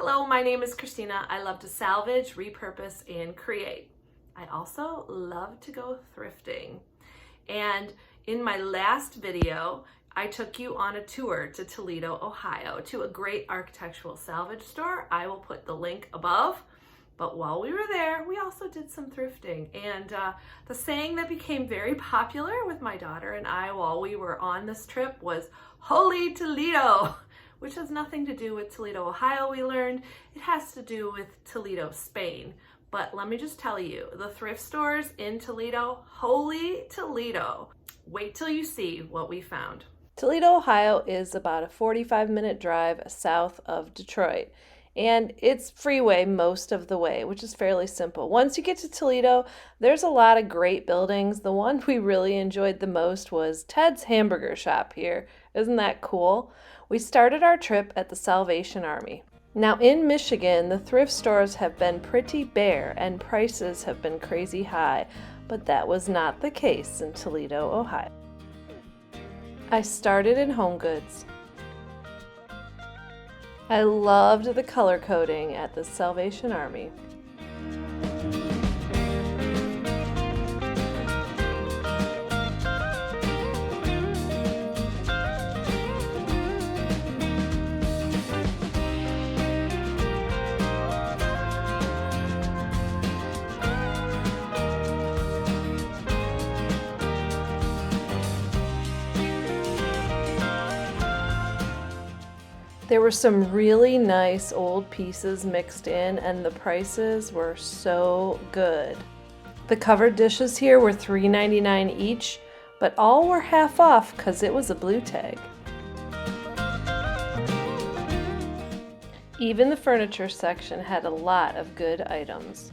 Hello, my name is Christina. I love to salvage, repurpose, and create. I also love to go thrifting. And in my last video, I took you on a tour to Toledo, Ohio, to a great architectural salvage store. I will put the link above. But while we were there, we also did some thrifting. And the saying that became very popular with my daughter and I while we were on this trip was, "Holy Toledo," which has nothing to do with Toledo, Ohio, we learned. It has to do with Toledo, Spain. But let me just tell you, the thrift stores in Toledo, holy Toledo. Wait till you see what we found. Toledo, Ohio is about a 45-minute drive south of Detroit. And it's freeway most of the way, which is fairly simple. Once you get to Toledo, there's a lot of great buildings. The one we really enjoyed the most was Ted's Hamburger Shop here. Isn't that cool? We started our trip at the Salvation Army. Now in Michigan, the thrift stores have been pretty bare and prices have been crazy high, but that was not the case in Toledo, Ohio. I started in home goods. I loved the color coding at the Salvation Army. There were some really nice old pieces mixed in, and the prices were so good. The covered dishes here were $3.99 each, but all were half off because it was a blue tag. Even the furniture section had a lot of good items.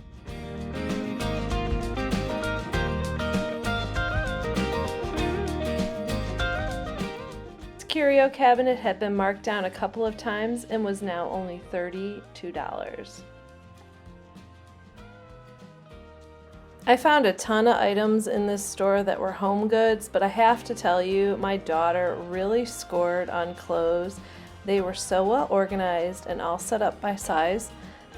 Curio cabinet had been marked down a couple of times and was now only $32. I found a ton of items in this store that were home goods, but I have to tell you, my daughter really scored on clothes. They were so well organized and all set up by size.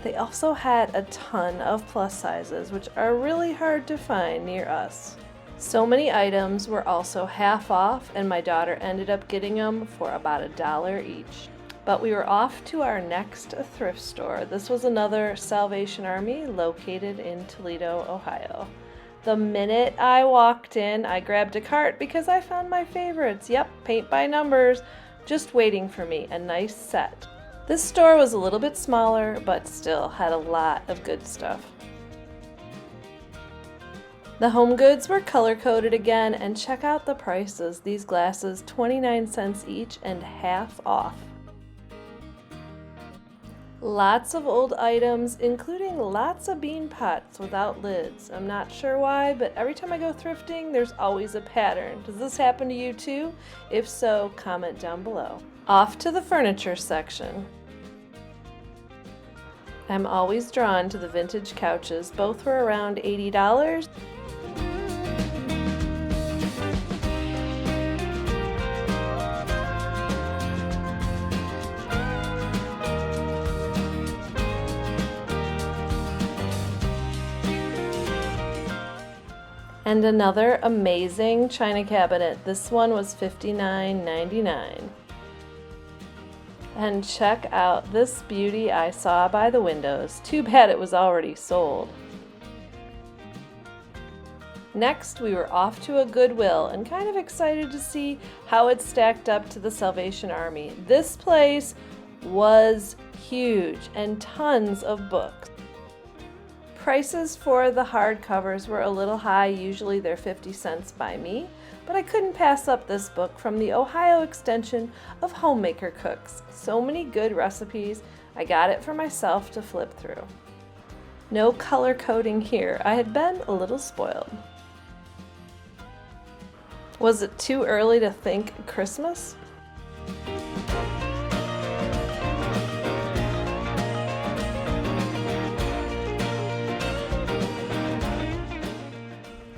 They also had a ton of plus sizes, which are really hard to find near us. So many items were also half off, and my daughter ended up getting them for about $1 each. But we were off to our next thrift store. This was another Salvation Army located in Toledo, Ohio. The minute I walked in, I grabbed a cart because I found my favorites. Yep, paint by numbers, just waiting for me, a nice set. This store was a little bit smaller, but still had a lot of good stuff. The home goods were color-coded again, and check out the prices. These glasses, 29 cents each and half off. Lots of old items, including lots of bean pots without lids. I'm not sure why, but every time I go thrifting, there's always a pattern. Does this happen to you too? If so, comment down below. Off to the furniture section. I'm always drawn to the vintage couches. Both were around $80. And another amazing china cabinet. This one was $59.99. And check out this beauty I saw by the windows. Too bad it was already sold. Next, we were off to a Goodwill and kind of excited to see how it stacked up to the Salvation Army. This place was huge and tons of books. Prices for the hardcovers were a little high. Usually they're 50 cents by me, but I couldn't pass up this book from the Ohio extension of Homemaker Cooks. So many good recipes. I got it for myself to flip through. No color coding here. I had been a little spoiled. Was it too early to think Christmas?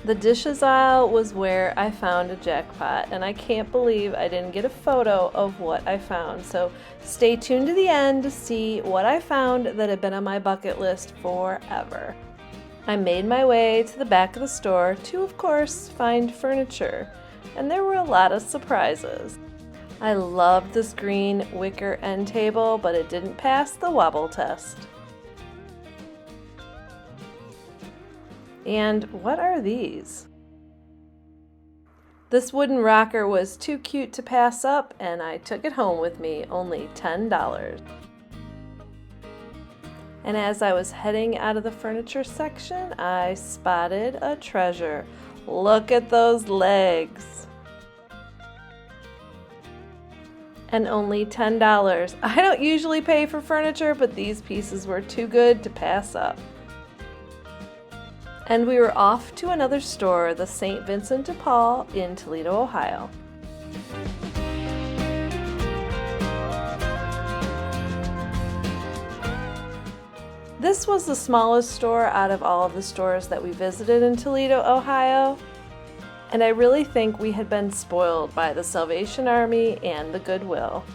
The dishes aisle was where I found a jackpot, and I can't believe I didn't get a photo of what I found. So stay tuned to the end to see what I found that had been on my bucket list forever. I made my way to the back of the store to, of course, find furniture, and there were a lot of surprises. I loved this green wicker end table, but it didn't pass the wobble test. And what are these? This wooden rocker was too cute to pass up, and I took it home with me, only $10. And as I was heading out of the furniture section, I spotted a treasure. Look at those legs. And only $10. I don't usually pay for furniture, but these pieces were too good to pass up. And we were off to another store, the St. Vincent de Paul in Toledo, Ohio. This was the smallest store out of all of the stores that we visited in Toledo, Ohio. And I really think we had been spoiled by the Salvation Army and the Goodwill.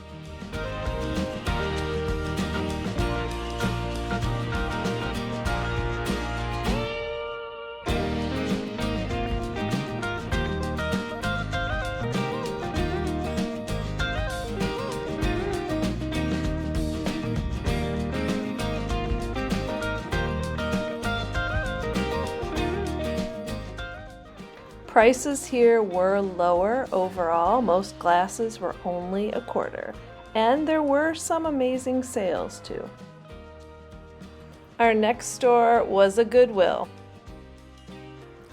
Prices here were lower overall. Most glasses were only $0.25, and there were some amazing sales too. Our next store was a Goodwill.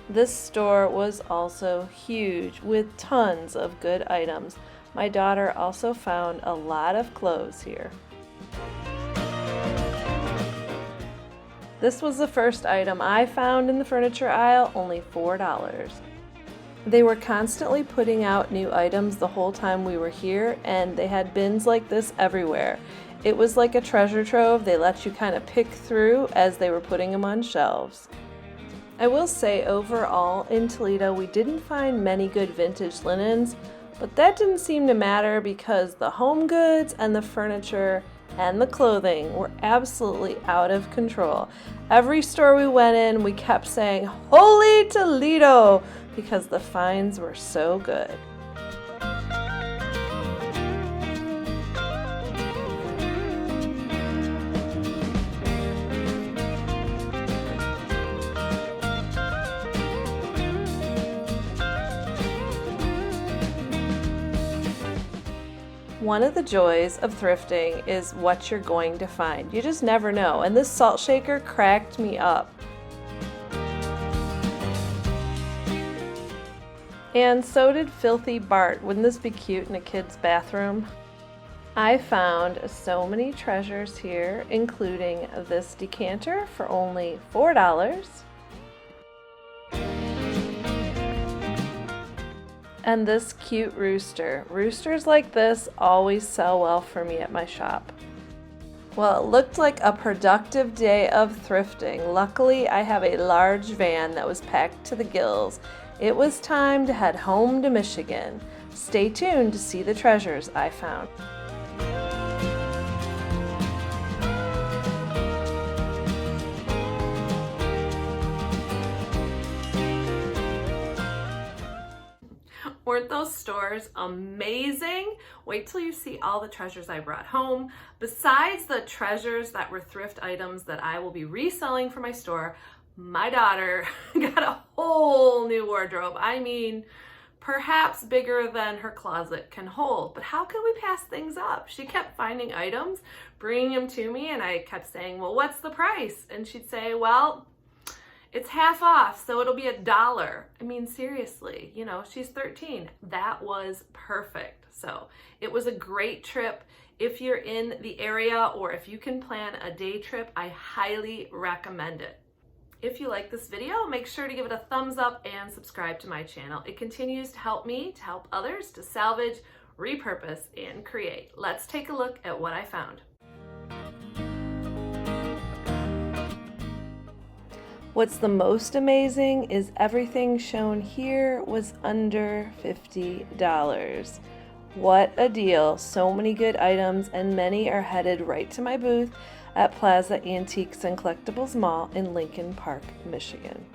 This store was also huge with tons of good items. My daughter also found a lot of clothes here. This was the first item I found in the furniture aisle, only $4. They were constantly putting out new items the whole time we were here, and they had bins like this everywhere. It was like a treasure trove. They let you kind of pick through as they were putting them on shelves. I will say overall in Toledo we didn't find many good vintage linens, but that didn't seem to matter because the home goods and the furniture and the clothing were absolutely out of control. Every store we went in, we kept saying, "Holy Toledo!" because the finds were so good. One of the joys of thrifting is what you're going to find. You just never know, and this salt shaker cracked me up. And so did Filthy Bart. Wouldn't this be cute in a kid's bathroom? I found so many treasures here, including this decanter for only $4. And this cute rooster. Roosters like this always sell well for me at my shop. Well, it looked like a productive day of thrifting. Luckily, I have a large van that was packed to the gills. It was time to head home to Michigan. Stay tuned to see the treasures I found. Weren't those stores amazing? Wait till you see all the treasures I brought home. Besides the treasures that were thrift items that I will be reselling for my store, my daughter got a whole new wardrobe. I mean, perhaps bigger than her closet can hold. But how could we pass things up? She kept finding items, bringing them to me, and I kept saying, "Well, what's the price?" And she'd say, "Well, it's half off, so it'll be $1." I mean, seriously, you know, she's 13. That was perfect. So it was a great trip. If you're in the area or if you can plan a day trip, I highly recommend it. If you like this video, make sure to give it a thumbs up and subscribe to my channel. It continues to help me to help others to salvage, repurpose, and create. Let's take a look at what I found. What's the most amazing is everything shown here was under $50. What a deal. So many good items, and many are headed right to my booth at Plaza Antiques and Collectibles Mall in Lincoln Park, Michigan.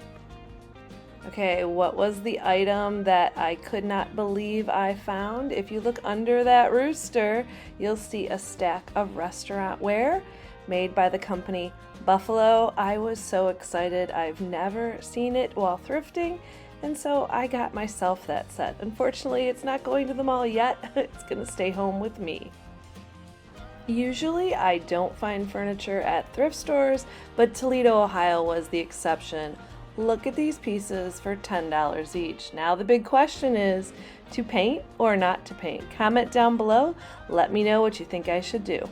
Okay, what was the item that I could not believe I found? If you look under that rooster, you'll see a stack of restaurant ware made by the company Buffalo. I was so excited. I've never seen it while thrifting, and so I got myself that set. Unfortunately, it's not going to the mall yet. It's gonna stay home with me. Usually I don't find furniture at thrift stores, but Toledo, Ohio was the exception. Look at these pieces for $10 each. Now the big question is, to paint or not to paint? Comment down below. Let me know what you think I should do.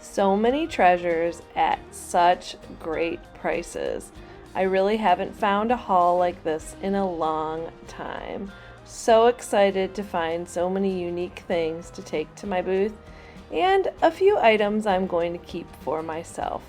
So many treasures at such great prices. I really haven't found a haul like this in a long time. So excited to find so many unique things to take to my booth, and a few items I'm going to keep for myself.